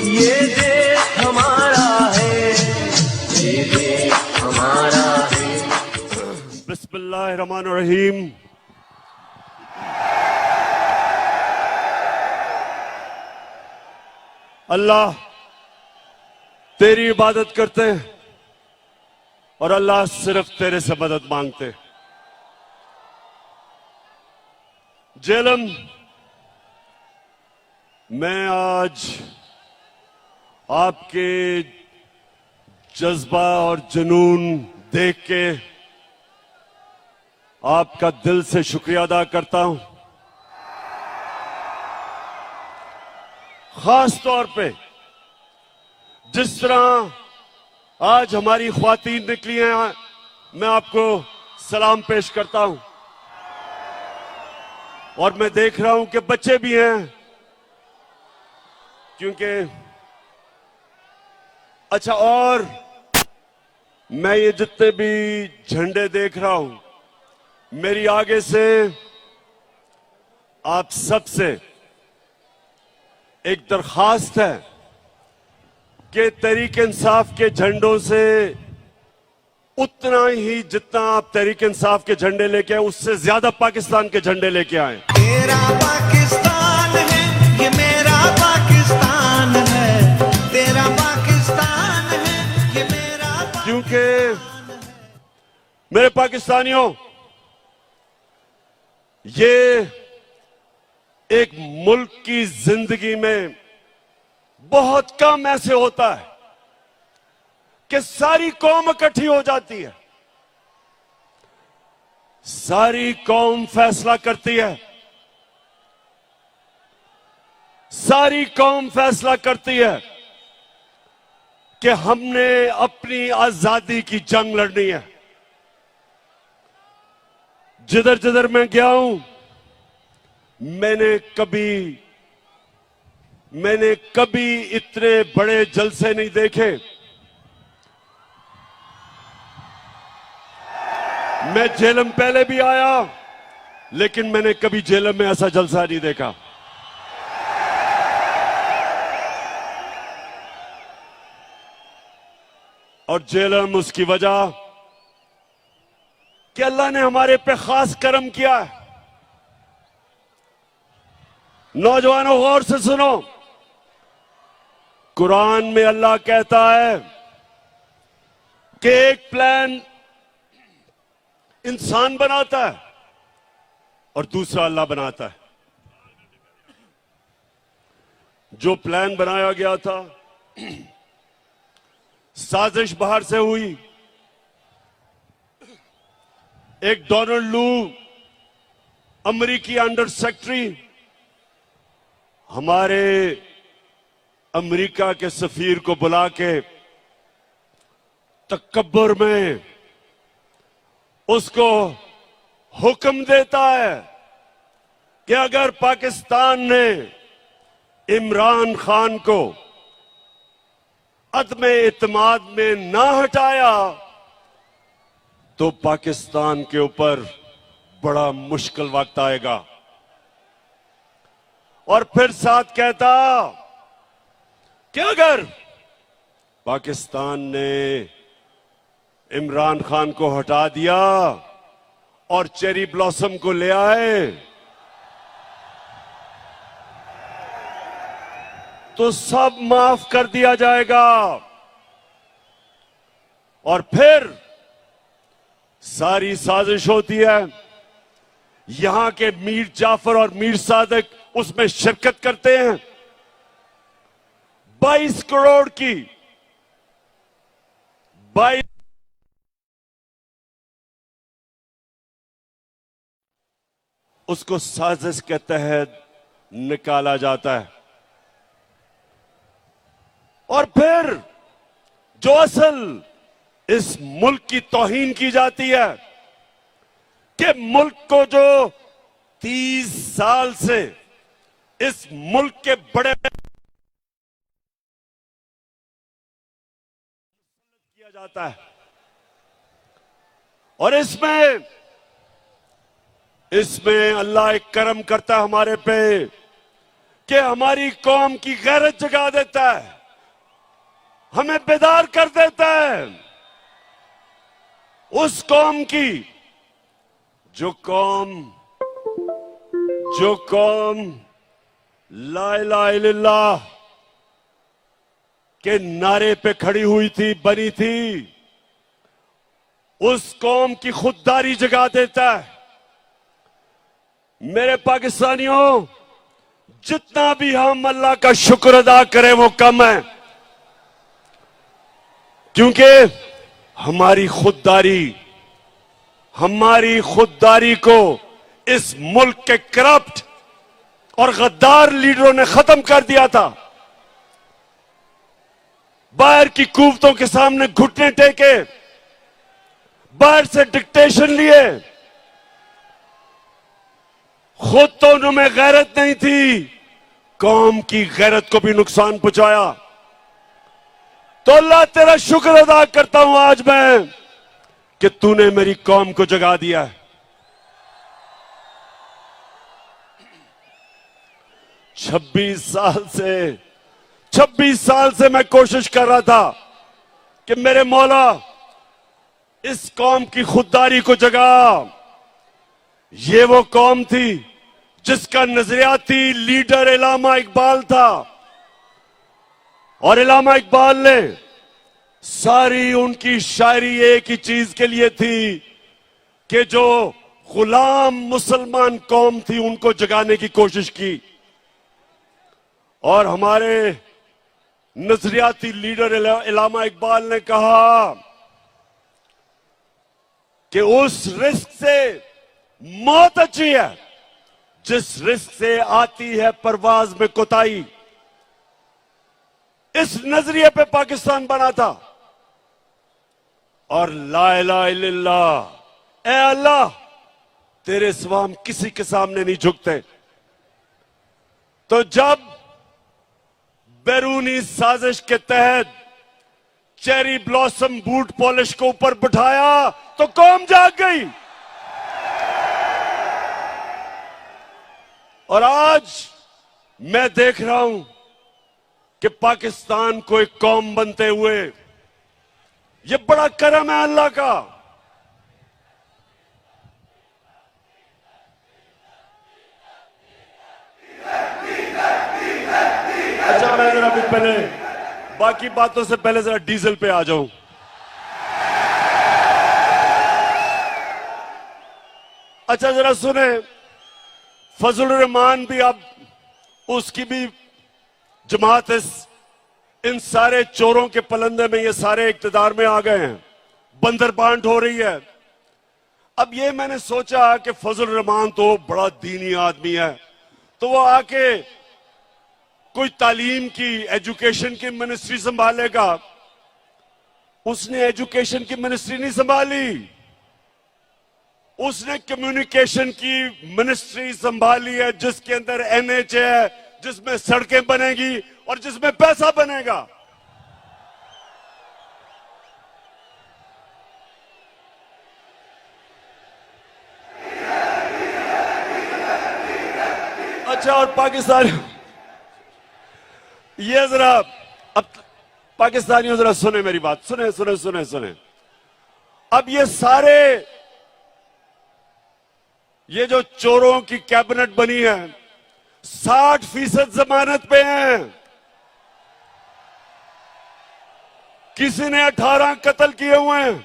ये देश हमारा है, ये देश हमारा है। बिस्मिल्लाहिर्रहमानिर्रहीम। अल्लाह तेरी इबादत करते हैं और अल्लाह सिर्फ तेरे से मदद मांगते हैं। जेलम, मैं आज आपके जज्बा और जुनून देख के आपका दिल से शुक्रिया अदा करता हूं। खास तौर पे जिस तरह आज हमारी ख्वातीन निकली हैं, मैं आपको सलाम पेश करता हूं। और मैं देख रहा हूं कि बच्चे भी हैं, क्योंकि अच्छा, और मैं ये जितने भी झंडे देख रहा हूं, मेरी आगे से आप सबसे एक दरखास्त है कि तहरीक इंसाफ के झंडों से उतना ही जितना आप तहरीक इंसाफ के झंडे लेके आए, उससे ज्यादा पाकिस्तान के झंडे लेके आए। तेरा पाकिस्तान है, ये मेरा पाकिस्तान है, तेरा पाकिस्तान है, ये मेरा क्योंकि मेरे पाकिस्तानियों, ये एक मुल्क की जिंदगी में बहुत कम ऐसे होता है कि सारी कौम इकट्ठी हो जाती है, सारी कौम फैसला करती है, सारी कौम फैसला करती है कि हमने अपनी आजादी की जंग लड़नी है। जिधर जिधर मैं गया हूं, मैंने कभी इतने बड़े जलसे नहीं देखे। मैं जेलम पहले भी आया, लेकिन मैंने कभी जेलम में ऐसा जलसा नहीं देखा। और जेलम उसकी वजह कि अल्लाह ने हमारे पे खास करम किया है। नौजवानों, गौर से सुनो, कुरान में अल्लाह कहता है कि एक प्लान इंसान बनाता है और दूसरा अल्लाह बनाता है। जो प्लान बनाया गया था, साजिश बाहर से हुई। एक डोनाल्ड लू, अमेरिकी अंडर सेक्रेटरी, हमारे अमेरिका के सफीर को बुला के तकब्बुर में उसको हुक्म देता है कि अगर पाकिस्तान ने इमरान खान को अदमे इत्मीनान में ना हटाया तो पाकिस्तान के ऊपर बड़ा मुश्किल वक्त आएगा। और फिर साथ कहता कि अगर पाकिस्तान ने इमरान खान को हटा दिया और चेरी ब्लॉसम को ले आए तो सब माफ कर दिया जाएगा। और फिर सारी साजिश होती है, यहां के मीर जाफर और मीर सादिक उसमें शिरकत करते हैं। 22 करोड़ की 22 उसको साजिश के तहत निकाला जाता है। और फिर जो असल इस मुल्क की तौहीन की जाती है कि मुल्क को जो 30 साल से इस मुल्क के बड़े किया जाता है, और इसमें अल्लाह एक करम करता है हमारे पे कि हमारी कौम की गैरत जगा देता है। हमें बेदार कर देता है। उस कौम की जो कौम ला इलाहा इल्लल्लाह के नारे पे खड़ी हुई थी, बनी थी, उस कौम की खुददारी जगा देता है। मेरे पाकिस्तानियों, जितना भी हम अल्लाह का शुक्र अदा करें वो कम है, क्योंकि हमारी खुददारी को इस मुल्क के करप्ट और गद्दार लीडरों ने खत्म कर दिया था। बाहर की कुव्वतों के सामने घुटने टेके, बाहर से डिक्टेशन लिए, खुद तो उनमें गैरत नहीं थी, कौम की गैरत को भी नुकसान पहुंचाया। तो अल्लाह तेरा शुक्र अदा करता हूं आज मैं कि तूने मेरी कौम को जगा दिया है। 26 साल से मैं कोशिश कर रहा था कि मेरे मौला इस कौम की खुददारी को जगा। ये वो कौम थी जिसका नजरियाती लीडर इलामा इकबाल था, और इलामा इकबाल ने सारी उनकी शायरी एक ही चीज के लिए थी कि जो गुलाम मुसलमान कौम थी उनको जगाने की कोशिश की। और हमारे नजरियाती लीडर इलामा इकबाल ने कहा कि उस रिस्क से मौत अच्छी है जिस रिस्क से आती है परवाज में कोताही। इस नजरिए पे पाकिस्तान बना था। और ला इलाहा इल्लल्लाह, ए अल्लाह तेरे सिवा हम किसी के सामने नहीं झुकते। तो जब बैरूनी साजिश के तहत चेरी ब्लॉसम बूट पॉलिश को ऊपर बिठाया तो कौम जाग गई। और आज मैं देख रहा हूं कि पाकिस्तान को एक कौम बनते हुए, ये बड़ा करम है अल्लाह का। अच्छा, मैं जरा भी पहले बाकी बातों से पहले जरा डीजल पे आ जाऊं। अच्छा जरा सुने, फजलुर रहमान भी, अब उसकी भी जमात इन सारे चोरों के पलंदे में, ये सारे इक्तदार में आ गए हैं, बंदर बांट हो रही है। अब ये मैंने सोचा कि फजलुर रहमान तो बड़ा दीनी आदमी है, तो वो आके कोई तालीम की, एजुकेशन की मिनिस्ट्री संभालेगा। उसने एजुकेशन की मिनिस्ट्री नहीं संभाली, उसने कम्युनिकेशन की मिनिस्ट्री संभाली है, जिसके अंदर एनएच है, जिसमें सड़कें बनेगी और जिसमें पैसा बनेगा। अच्छा, और पाकिस्तान, ये जरा, अब पाकिस्तानियों जरा सुने मेरी बात, सुने सुने सुने सुने। अब ये सारे, ये जो चोरों की कैबिनेट बनी है 60% जमानत पे हैं। किसी ने 18 कत्ल किए हुए हैं।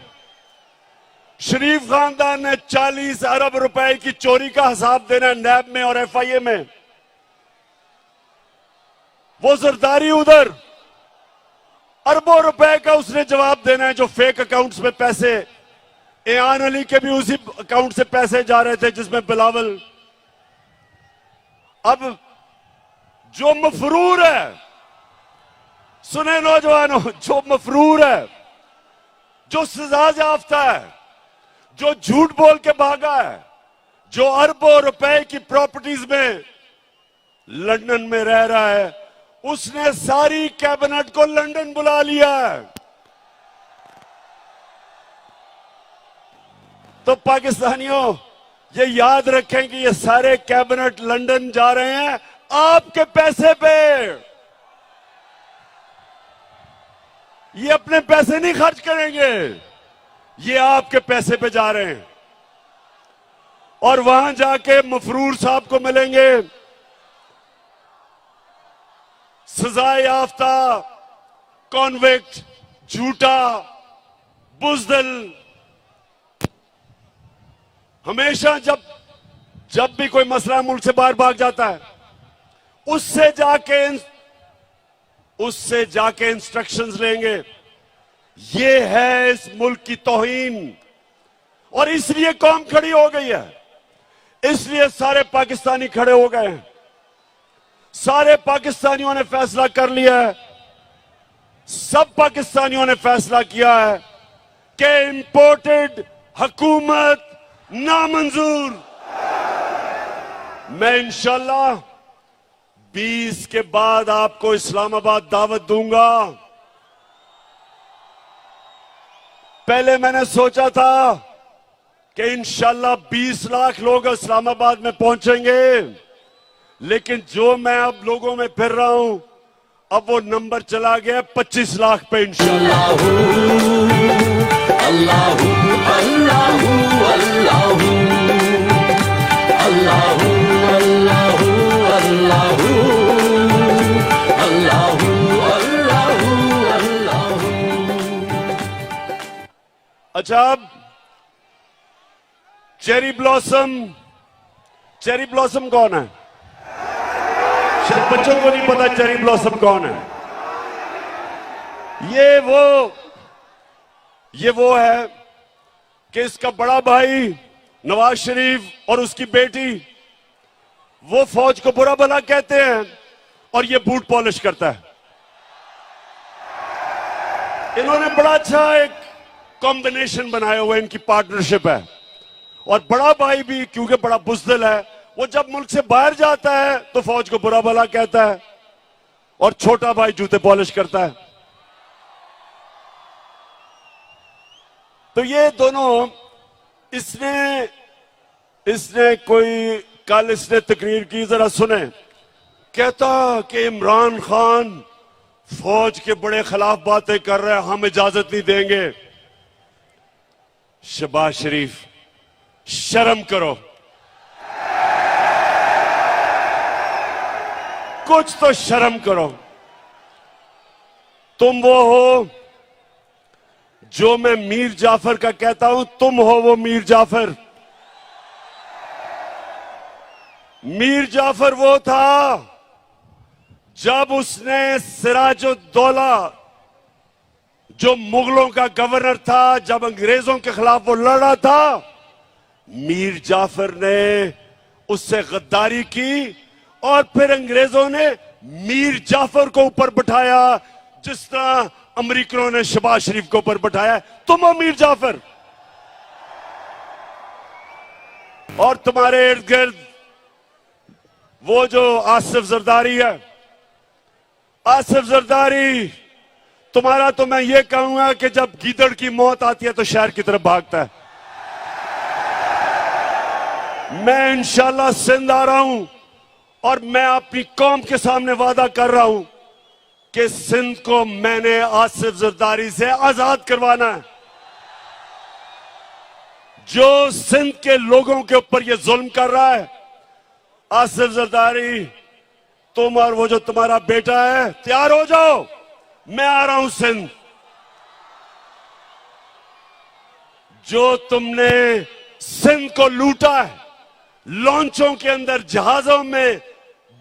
शरीफ खानदान ने 40 अरब रुपए की चोरी का हिसाब देना है नैब में और एफआईए में। वो जरदारी उधर अरबों रुपए का उसने जवाब देना है, जो फेक अकाउंट्स में पैसे, एआन अली के भी उसी अकाउंट से पैसे जा रहे थे जिसमें बिलावल। अब जो मफरूर है, सुने नौजवानों, जो मफरूर है, जो सजा याफ्ता है, जो झूठ बोल के भागा है, जो अरबों रुपए की प्रॉपर्टीज में लंदन में रह रहा है, उसने सारी कैबिनेट को लंदन बुला लिया है। तो पाकिस्तानियों ये याद रखें कि ये सारे कैबिनेट लंदन जा रहे हैं आपके पैसे पे। ये अपने पैसे नहीं खर्च करेंगे, ये आपके पैसे पे जा रहे हैं और वहां जाके मफरूर साहब को मिलेंगे, सजा याफ्ता, कॉन्विक्ट, झूठा, बुजदिल। हमेशा जब भी कोई मसला मुल्क से बाहर भाग जाता है, उससे जाके इंस्ट्रक्शंस लेंगे। ये है इस मुल्क की तौहीन, और इसलिए कौम खड़ी हो गई है, इसलिए सारे पाकिस्तानी खड़े हो गए हैं। सारे पाकिस्तानियों ने फैसला कर लिया है, सब पाकिस्तानियों ने फैसला किया है कि इंपोर्टेड हुकूमत नामंजूर। मैं इंशाल्लाह 20 के बाद आपको इस्लामाबाद दावत दूंगा। पहले मैंने सोचा था कि इंशाल्लाह 20 लाख लोग इस्लामाबाद में पहुंचेंगे, लेकिन जो मैं अब लोगों में फिर रहा हूं, अब वो नंबर चला गया 25 लाख पे इंशाल्लाह। अल्लाहू अल्लाहू अल्लाहू अल्लाहू अल्लाहू अल्लाहू अल्लाहू अल्लाहू अल्लाहू। अच्छा, अब चेरी ब्लॉसम कौन है? शायद बच्चों को नहीं पता चेरी ब्लॉसम कौन है। ये वो है कि इसका बड़ा भाई नवाज शरीफ और उसकी बेटी, वो फौज को बुरा भला कहते हैं और ये बूट पॉलिश करता है। इन्होंने बड़ा अच्छा एक कॉम्बिनेशन बनाया हुआ है, इनकी पार्टनरशिप है। और बड़ा भाई भी क्योंकि बड़ा बुज़दिल है, वो जब मुल्क से बाहर जाता है तो फौज को बुरा भला कहता है, और छोटा भाई जूते पॉलिश करता है। तो ये दोनों, इसने कोई कल इसने तकरीर की, जरा सुने। कहता कि इमरान खान फौज के बड़े खिलाफ बातें कर रहे हैं, हम इजाजत नहीं देंगे। शहबाज शरीफ, शर्म करो, कुछ तो शर्म करो। तुम वो हो जो मैं मीर जाफर का कहता हूं, तुम हो वो मीर जाफर। मीर जाफर वो था जब उसने सिराजुद्दौला, जो मुगलों का गवर्नर था, जब अंग्रेजों के खिलाफ वो लड़ा था, मीर जाफर ने उससे गद्दारी की और फिर अंग्रेजों ने मीर जाफर को ऊपर बिठाया, जिस तरह अमेरिकनों ने शहबाज शरीफ को ऊपर बिठाया। तुम हो मीर जाफर, और तुम्हारे इर्द गिर्द वो जो आसिफ जरदारी है, आसिफ जरदारी तुम्हारा तो मैं ये कहूंगा कि जब गीदड़ की मौत आती है तो शहर की तरफ भागता है। मैं इंशाल्लाह सिंध आ रहा हूं और मैं अपनी कौम के सामने वादा कर रहा हूं कि सिंध को मैंने आसिफ जरदारी से आजाद करवाना है। जो सिंध के लोगों के ऊपर ये जुल्म कर रहा है, आसिफ जरदारी, तुम और वो जो तुम्हारा बेटा है, तैयार हो जाओ, मैं आ रहा हूं सिंध। जो तुमने सिंध को लूटा है, लॉन्चों के अंदर, जहाजों में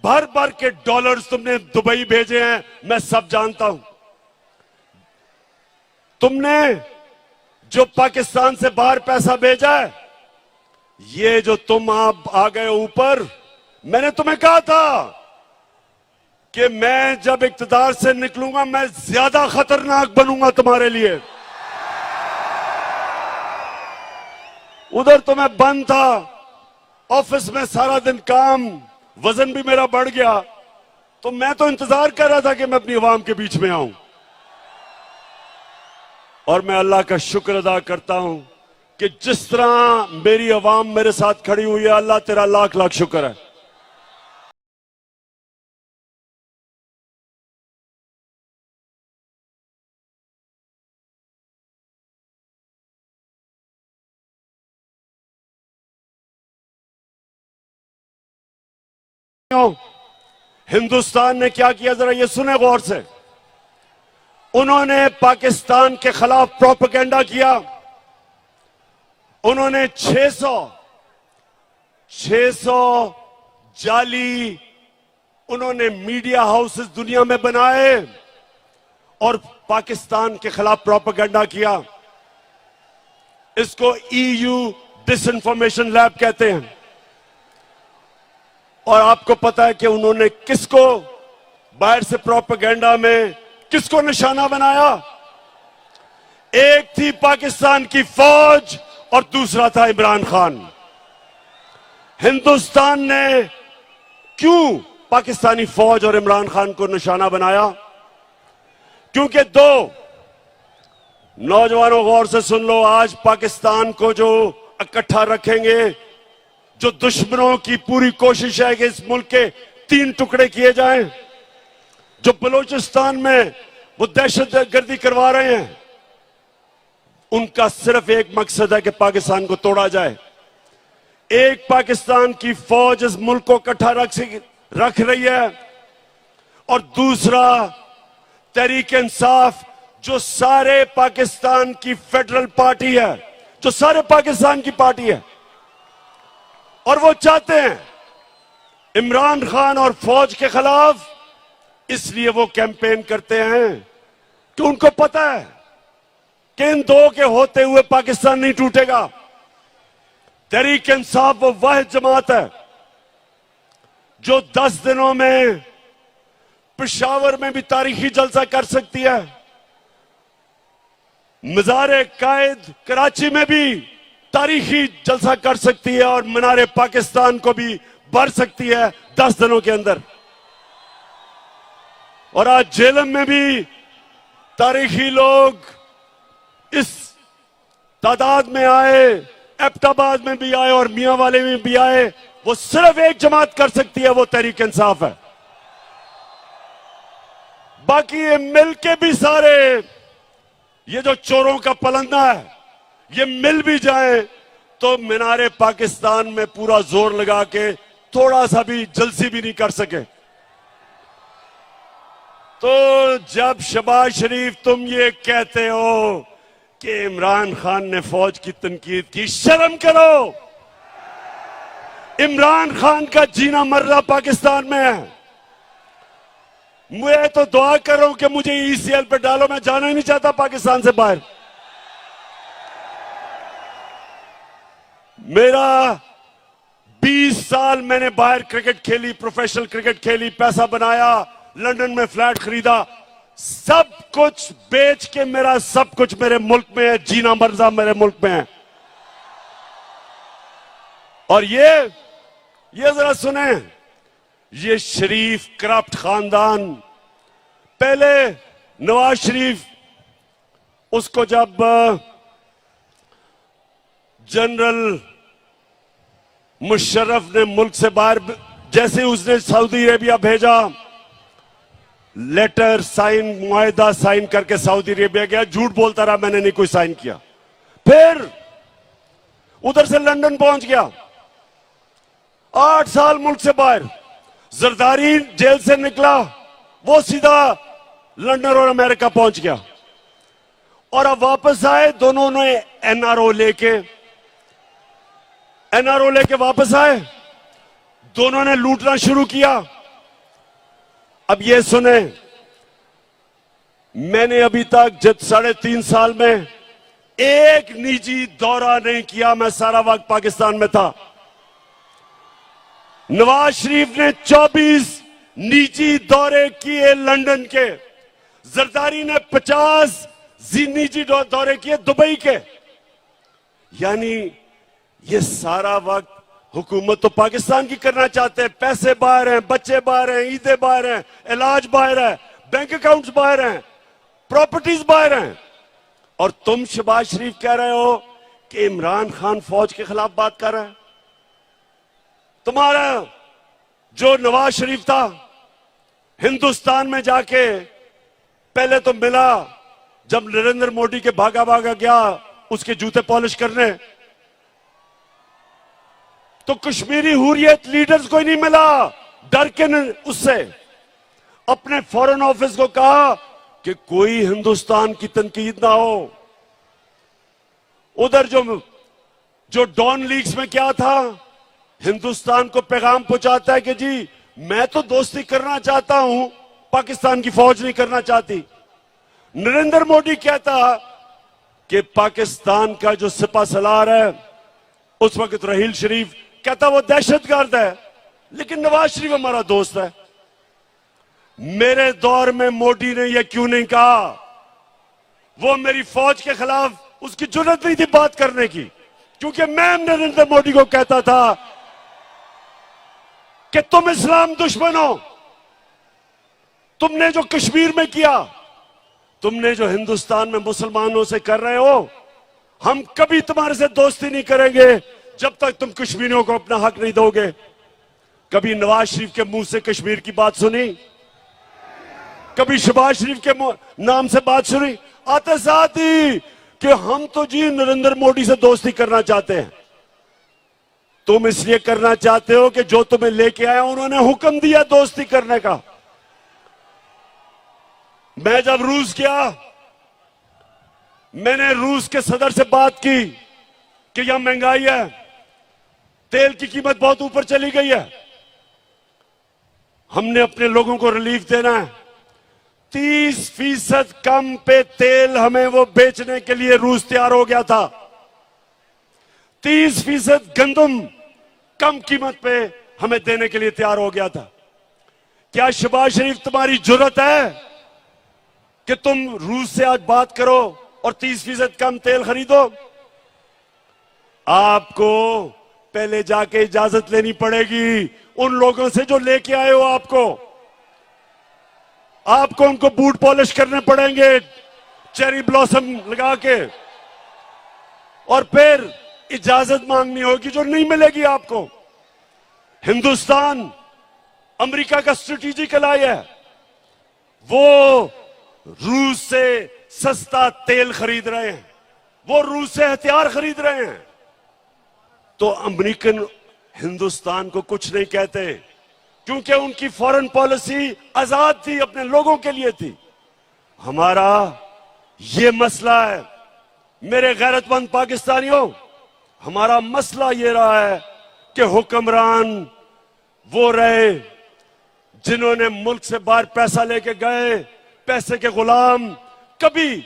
भर भर के डॉलर्स तुमने दुबई भेजे हैं, मैं सब जानता हूं। तुमने जो पाकिस्तान से बाहर पैसा भेजा है, ये जो तुम आप आ गए ऊपर, मैंने तुम्हें कहा था कि मैं जब इक्तदार से निकलूंगा मैं ज्यादा खतरनाक बनूंगा तुम्हारे लिए। उधर तो मैं बंद था, ऑफिस में सारा दिन काम, वजन भी मेरा बढ़ गया, तो मैं तो इंतजार कर रहा था कि मैं अपनी आवाम के बीच में आऊं। और मैं अल्लाह का शुक्र अदा करता हूं कि जिस तरह मेरी आवाम मेरे साथ खड़ी हुई है, अल्लाह तेरा लाख लाख शुक्र है। हिंदुस्तान ने क्या किया, जरा ये सुने गौर से। उन्होंने पाकिस्तान के खिलाफ प्रोपेगेंडा किया। उन्होंने 600 जाली उन्होंने मीडिया हाउसेस दुनिया में बनाए और पाकिस्तान के खिलाफ प्रोपेगेंडा किया। इसको EU डिसइंफॉर्मेशन लैब कहते हैं। और आपको पता है कि उन्होंने किसको बाहर से प्रोपेगेंडा में किसको निशाना बनाया? एक थी पाकिस्तान की फौज और दूसरा था इमरान खान। हिंदुस्तान ने क्यों पाकिस्तानी फौज और इमरान खान को निशाना बनाया? क्योंकि दो नौजवानों, गौर से सुन लो, आज पाकिस्तान को जो इकट्ठा रखेंगे, जो दुश्मनों की पूरी कोशिश है कि इस मुल्क के 3 टुकड़े किए जाएं, जो बलूचिस्तान में वो दहशतगर्दी करवा रहे हैं, उनका सिर्फ एक मकसद है कि पाकिस्तान को तोड़ा जाए। एक पाकिस्तान की फौज इस मुल्क को इकट्ठा रख रही है और दूसरा तहरीक इंसाफ, जो सारे पाकिस्तान की फेडरल पार्टी है, जो सारे पाकिस्तान की पार्टी है, और वो चाहते हैं इमरान खान और फौज के खिलाफ। इसलिए वो कैंपेन करते हैं कि उनको पता है कि इन दो के होते हुए पाकिस्तान नहीं टूटेगा। तहरीक इंसाफ वो वह जमात है जो 10 दिनों में पेशावर में भी तारीखी जलसा कर सकती है, मज़ार कायद कराची में भी तारीखी जलसा कर सकती है और मीनार पाकिस्तान को भी भर सकती है 10 दिनों के अंदर। और आज झेलम में भी तारीखी लोग इस तादाद में आए, एबटाबाद में भी आए और मियां वाले में भी आए। वो सिर्फ एक जमात कर सकती है, वो तहरीक इंसाफ है। बाकी ये मिलके भी सारे, ये जो चोरों का पलंदा है, ये मिल भी जाए तो मीनारे पाकिस्तान में पूरा जोर लगा के थोड़ा सा भी जलसी भी नहीं कर सके। तो जब शहबाज शरीफ तुम ये कहते हो कि इमरान खान ने फौज की तनकीद की, शर्म करो। इमरान खान का जीना मरना पाकिस्तान में है। मैं तो दुआ कर रहा हूं कि मुझे ECL पे डालो, मैं जाना ही नहीं चाहता पाकिस्तान से बाहर। मेरा 20 साल मैंने बाहर क्रिकेट खेली, प्रोफेशनल क्रिकेट खेली, पैसा बनाया, लंदन में फ्लैट खरीदा, सब कुछ बेच के मेरा सब कुछ मेरे मुल्क में है, जीना मरना मेरे मुल्क में है। और ये जरा सुने, ये शरीफ करप्ट खानदान, पहले नवाज शरीफ, उसको जब जनरल मुशर्रफ ने मुल्क से बाहर, जैसे उसने सऊदी अरेबिया भेजा, लेटर साइन, मुआहदा साइन करके सऊदी अरेबिया गया, झूठ बोलता रहा मैंने नहीं कोई साइन किया। फिर उधर से लंदन पहुंच गया, 8 साल मुल्क से बाहर। जरदारी जेल से निकला, वो सीधा लंदन और अमेरिका पहुंच गया। और अब वापस आए, दोनों ने एनआरओ लेके वापस आए, दोनों ने लूटना शुरू किया। अब ये सुने, मैंने अभी तक जब 3.5 साल में एक निजी दौरा नहीं किया, मैं सारा वक्त पाकिस्तान में था। नवाज शरीफ ने 24 निजी दौरे किए लंदन के, जरदारी ने 50 निजी दौरे किए दुबई के। यानी ये सारा वक्त हुकूमत तो पाकिस्तान की करना चाहते हैं, पैसे बाहर हैं, बच्चे बाहर हैं, ईदें बाहर हैं, इलाज बाहर है, बैंक अकाउंट्स बाहर हैं, प्रॉपर्टीज बाहर हैं। और तुम शहबाज शरीफ कह रहे हो कि इमरान खान फौज के खिलाफ बात कर रहा है। तुम्हारा जो नवाज शरीफ था, हिंदुस्तान में जाके पहले तो मिला, जब नरेंद्र मोदी के भागा भागा गया उसके जूते पॉलिश करने, तो कश्मीरी हुर्रियत लीडर्स को ही नहीं मिला, डर के उससे अपने फॉरेन ऑफिस को कहा कि कोई हिंदुस्तान की तनकीद ना हो। उधर जो डॉन लीग्स में क्या था, हिंदुस्तान को पैगाम पहुंचाता है कि जी मैं तो दोस्ती करना चाहता हूं, पाकिस्तान की फौज नहीं करना चाहती। नरेंद्र मोदी कहता कि पाकिस्तान का जो सिपा सलार है उस वक्त रहील शरीफ, कहता वो दहशतगर्द है, लेकिन नवाज शरीफ हमारा दोस्त है। मेरे दौर में मोदी ने यह क्यों नहीं कहा? वो मेरी फौज के खिलाफ उसकी जुर्रत नहीं थी बात करने की, क्योंकि मैं नरेंद्र मोदी को कहता था कि तुम इस्लाम दुश्मन हो, तुमने जो कश्मीर में किया, तुमने जो हिंदुस्तान में मुसलमानों से कर रहे हो, हम कभी तुम्हारे से दोस्ती नहीं करेंगे जब तक तुम कश्मीरियों को अपना हक नहीं दोगे। कभी नवाज शरीफ के मुंह से कश्मीर की बात सुनी? कभी शहबाज शरीफ के नाम से बात सुनी? आते साथ ही कि हम तो जी नरेंद्र मोदी से दोस्ती करना चाहते हैं। तुम इसलिए करना चाहते हो कि जो तुम्हें लेके आया उन्होंने हुक्म दिया दोस्ती करने का। मैं जब रूस गया, मैंने रूस के सदर से बात की कि यहां महंगाई है, तेल की कीमत बहुत ऊपर चली गई है, हमने अपने लोगों को रिलीफ देना है। 30% कम पे तेल हमें वो बेचने के लिए रूस तैयार हो गया था। 30% गंदम कम कीमत पे हमें देने के लिए तैयार हो गया था। क्या शहबाज शरीफ तुम्हारी जुर्रत है कि तुम रूस से आज बात करो और 30% कम तेल खरीदो? आपको पहले जाके इजाजत लेनी पड़ेगी उन लोगों से जो लेके आए हो। आपको उनको बूट पॉलिश करने पड़ेंगे चेरी ब्लॉसम लगा के, और फिर इजाजत मांगनी होगी जो नहीं मिलेगी आपको। हिंदुस्तान अमेरिका का स्ट्रेटेजिक एलाई है, वो रूस से सस्ता तेल खरीद रहे हैं, वो रूस से हथियार खरीद रहे हैं। तो अमेरिकन हिंदुस्तान को कुछ नहीं कहते, क्योंकि उनकी फॉरेन पॉलिसी आजाद थी, अपने लोगों के लिए थी। हमारा ये मसला है मेरे गैरतमंद पाकिस्तानियों, हमारा मसला ये रहा है कि हुक्मरान वो रहे जिन्होंने मुल्क से बाहर पैसा लेके गए, पैसे के गुलाम, कभी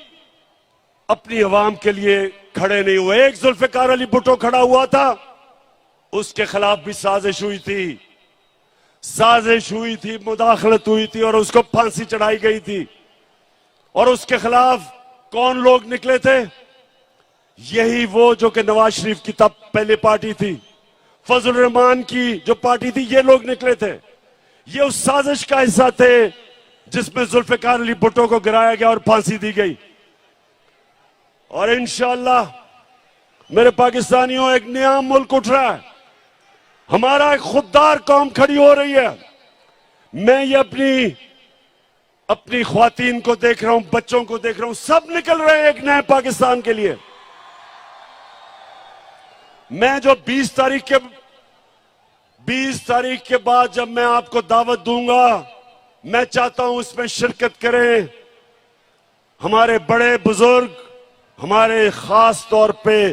अपनी अवाम के लिए खड़े नहीं हुए। एक जुल्फिकार अली भुट्टो खड़ा हुआ था, उसके खिलाफ भी साजिश हुई थी, मुदाखलत हुई थी और उसको फांसी चढ़ाई गई थी। और उसके खिलाफ कौन लोग निकले थे? यही वो जो कि नवाज शरीफ की तब पहली पार्टी थी, फजल रहमान की जो पार्टी थी, ये लोग निकले थे। ये उस साजिश का हिस्सा थे जिसमें जुल्फिकार अली भुट्टो को गिराया गया और फांसी दी गई। और इंशाअल्लाह मेरे पाकिस्तानियों, एक नया मुल्क उठ रहा है, हमारा एक खुददार कौम खड़ी हो रही है। मैं ये अपनी ख्वातीन को देख रहा हूं, बच्चों को देख रहा हूं, सब निकल रहे हैं एक नए पाकिस्तान के लिए। मैं जो 20 तारीख के बाद जब मैं आपको दावत दूंगा, मैं चाहता हूं उसमें शिरकत करें हमारे बड़े बुजुर्ग, हमारे खास तौर पे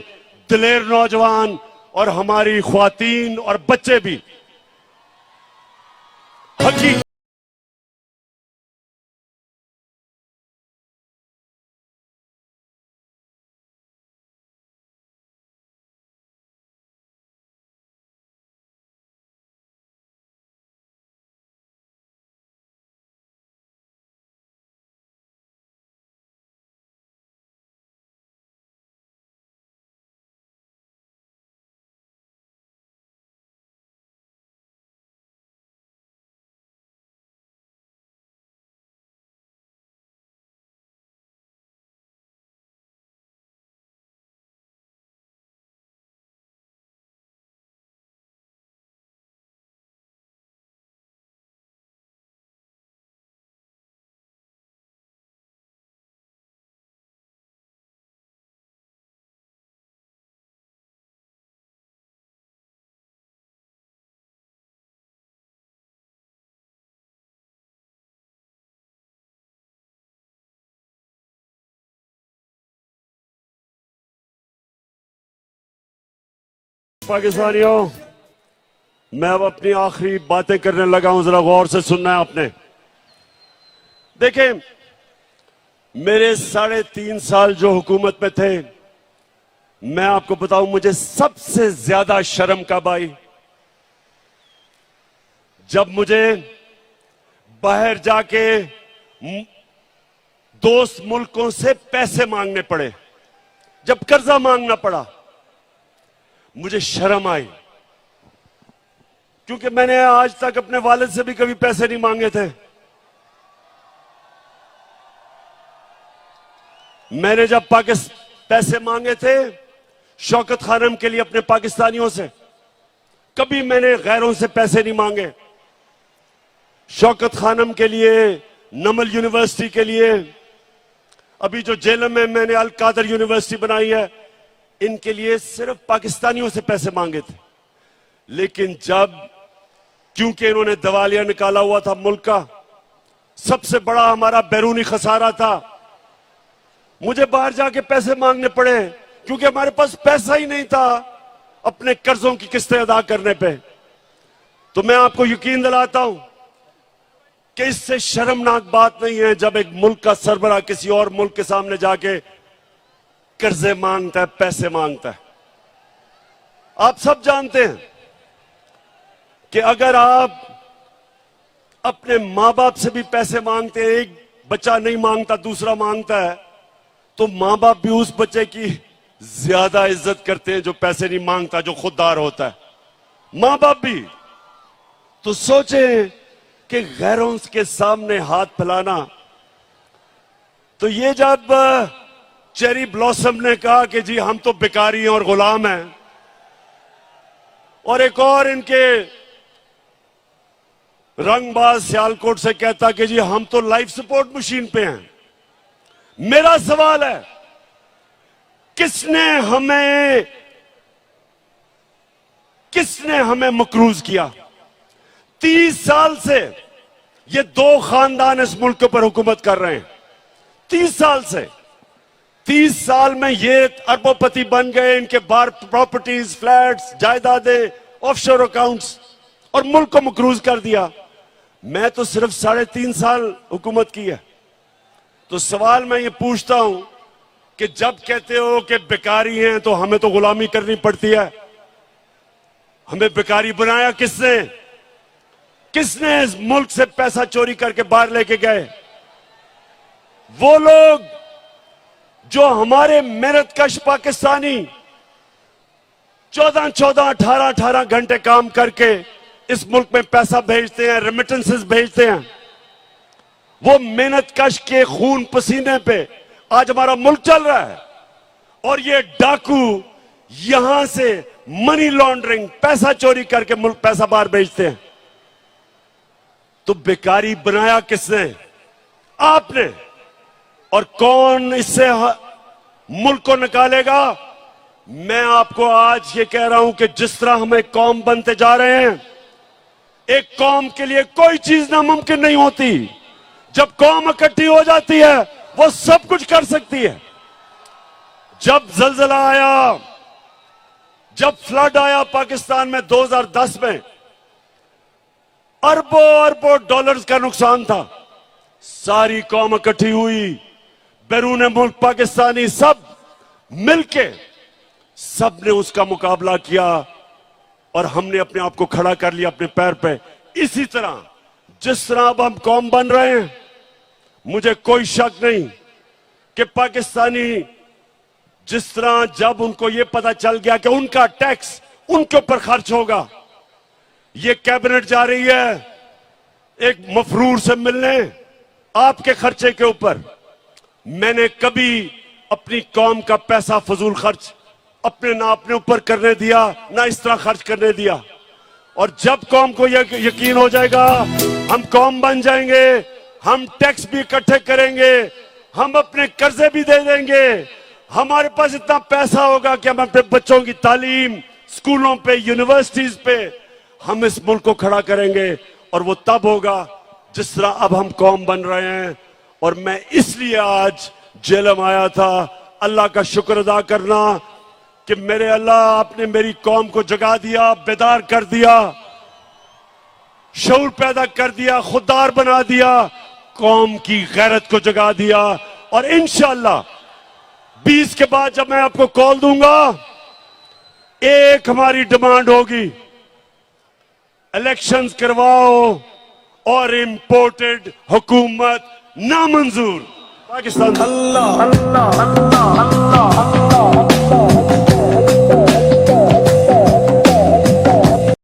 दिलेर नौजवान और हमारी ख्वातीन और बच्चे भी। हकीकत पाकिस्तानियों, मैं अब अपनी आखिरी बातें करने लगा हूं, जरा गौर से सुनना है आपने। देखें, मेरे 3.5 साल जो हुकूमत में थे, मैं आपको बताऊं मुझे सबसे ज्यादा शर्म कब आई? जब मुझे बाहर जाके दोस्त मुल्कों से पैसे मांगने पड़े, जब कर्जा मांगना पड़ा, मुझे शर्म आई। क्योंकि मैंने आज तक अपने वालिद से भी कभी पैसे नहीं मांगे थे। मैंने जब पैसे मांगे थे शौकत खानम के लिए अपने पाकिस्तानियों से, कभी मैंने गैरों से पैसे नहीं मांगे। शौकत खानम के लिए, नमल यूनिवर्सिटी के लिए, अभी जो जेलम में मैंने अल कादर यूनिवर्सिटी बनाई है, इनके लिए सिर्फ पाकिस्तानियों से पैसे मांगे थे। लेकिन जब, क्योंकि इन्होंने दिवालिया निकाला हुआ था मुल्क का, सबसे बड़ा हमारा बैरूनी खसारा था, मुझे बाहर जाके पैसे मांगने पड़े, क्योंकि हमारे पास पैसा ही नहीं था अपने कर्जों की किस्तें अदा करने पे। तो मैं आपको यकीन दिलाता हूं कि इससे शर्मनाक बात नहीं है जब एक मुल्क का सरबराह किसी और मुल्क के सामने जाके कर्जे मांगता है, पैसे मांगता है। आप सब जानते हैं कि अगर आप अपने मां बाप से भी पैसे मांगते हैं, एक बच्चा नहीं मांगता दूसरा मांगता है, तो मां बाप भी उस बच्चे की ज्यादा इज्जत करते हैं जो पैसे नहीं मांगता, जो खुददार होता है। मां बाप भी तो सोचे कि गैरों के सामने हाथ फैलाना। तो ये जब चेरी ब्लॉसम ने कहा कि जी हम तो बेकारी हैं और गुलाम हैं, और एक और इनके रंगबाज सियालकोट से कहता कि जी हम तो लाइफ सपोर्ट मशीन पे हैं। मेरा सवाल है, किसने हमें मकरूज किया? 30 साल से ये दो खानदान इस मुल्क पर हुकूमत कर रहे हैं। 30 साल से, 30 साल में ये अरबोपति बन गए, इनके बार प्रॉपर्टीज, फ्लैट्स, जायदादें, ऑफशोर अकाउंट्स, और मुल्क को मकरूज कर दिया। मैं तो सिर्फ 3.5 साल हुकूमत की है। तो सवाल मैं ये पूछता हूं कि जब कहते हो कि बेकारी हैं तो हमें तो गुलामी करनी पड़ती है, हमें बेकारी बनाया किसने? किसने इस मुल्क से पैसा चोरी करके बाहर लेके गए? वो लोग जो हमारे मेहनतकश पाकिस्तानी 14-14, 18-18 घंटे काम करके इस मुल्क में पैसा भेजते हैं, रेमिटेंसेस भेजते हैं, वो मेहनतकश के खून पसीने पे आज हमारा मुल्क चल रहा है। और ये डाकू यहां से मनी लॉन्ड्रिंग, पैसा चोरी करके मुल्क पैसा बाहर भेजते हैं। तो बेकारी बनाया किसने? आपने। और कौन इससे मुल्क को निकालेगा? मैं आपको आज ये कह रहा हूं कि जिस तरह हम एक कौम बनते जा रहे हैं, एक कौम के लिए कोई चीज नामुमकिन नहीं होती। जब कौम इकट्ठी हो जाती है वो सब कुछ कर सकती है। जब जलजला आया, जब फ्लड आया पाकिस्तान में 2010 में, अरबों अरबों डॉलर्स का नुकसान था। सारी कौम इकट्ठी हुई, बैरून मुल्क पाकिस्तानी सब मिलके, सब ने उसका मुकाबला किया और हमने अपने आप को खड़ा कर लिया अपने पैर पे। इसी तरह जिस तरह अब हम कौम बन रहे हैं, मुझे कोई शक नहीं कि पाकिस्तानी जिस तरह जब उनको यह पता चल गया कि उनका टैक्स उनके ऊपर खर्च होगा, ये कैबिनेट जा रही है एक मफरूर से मिलने आपके खर्चे के ऊपर। मैंने कभी अपनी कौम का पैसा फजूल खर्च ना अपने ऊपर करने दिया, ना इस तरह खर्च करने दिया। और जब कौम को यकीन हो जाएगा हम कौम बन जाएंगे, हम टैक्स भी इकट्ठे करेंगे, हम अपने कर्जे भी दे देंगे, हमारे पास इतना पैसा होगा कि हम अपने बच्चों की तालीम, स्कूलों पे, यूनिवर्सिटीज पे हम इस मुल्क को खड़ा करेंगे। और वो तब होगा जिस तरह अब हम कौम बन रहे हैं। और मैं इसलिए आज जेलम आया था, अल्लाह का शुक्र अदा करना कि मेरे अल्लाह आपने मेरी कौम को जगा दिया, बेदार कर दिया, शऊर पैदा कर दिया, खुददार बना दिया, कौम की गैरत को जगा दिया। और इंशाअल्लाह 20 के बाद जब मैं आपको कॉल दूंगा, एक हमारी डिमांड होगी, इलेक्शंस करवाओ और इंपोर्टेड हुकूमत नामंजूर। पाकिस्तान अल्लाह अल्लाह अल्लाह अल्लाह अल्लाह